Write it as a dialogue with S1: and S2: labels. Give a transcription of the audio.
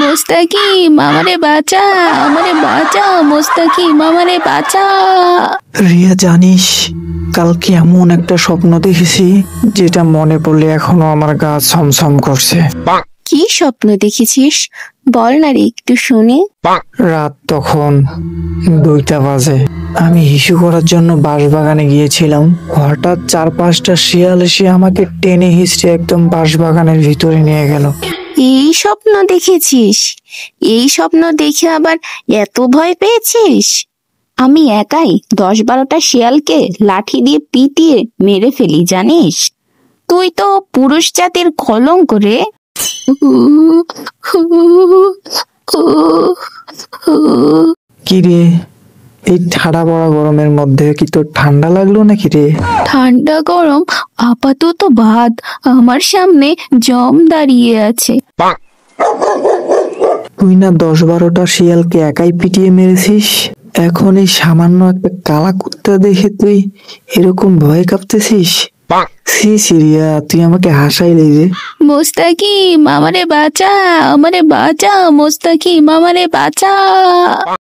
S1: মোস্তাকিম আমারে বাঁচা, আমারে বাঁচা মোস্তাকিম, আমারে বাঁচা।
S2: রিয়া, জানিস কালকে এমন একটা স্বপ্ন দেখেছি যেটা মনে পড়লে এখনো আমার গা ছমছম করছে।
S1: কি স্বপ্ন দেখেছিস বল না রে, একটু শুনি।
S2: রাত তখন 2টা বাজে। আমি হিসু করার জন্য বাঁশবাগানে গিয়েছিলাম। হঠাৎ 4-5টা শিয়াল এসে আমাকে টেনে হিঁচড়ে একদম বাঁশবাগানের ভিতরে নিয়ে গেল।
S1: এই স্বপ্ন দেখেছিস? এই স্বপ্ন দেখে আবার এত ভয় পেয়েছিস? আমি একাই 10-12টা শিয়ালকে লাঠি দিয়ে পিটিয়ে মেরে ফেলি জানিস। তুই তো পুরুষ জাতির কলঙ্ক রে।
S2: কি রে, এই ঠাড়া পড়া গরমের মধ্যে কি তোর ঠান্ডা লাগলো নাকি রে?
S1: ঠান্ডা গরম আপাতত বাদ, আমার সামনে জম দাঁড়িয়ে আছে।
S2: তুই না 10-12টা শিয়ালকে একাই পিটিয়ে মেরেছিস, এখন এই সামান্য একটা কালা কুত্তা দেখে তুই এরকম ভয় কাঁপতেছিস? সি সিরিয়া, তুই আমাকে হাসাইলি রে।
S1: মোস্তাকিম আমারে বাঁচা, আমারে বাঁচা মোস্তাকিম, আমারে বাঁচা।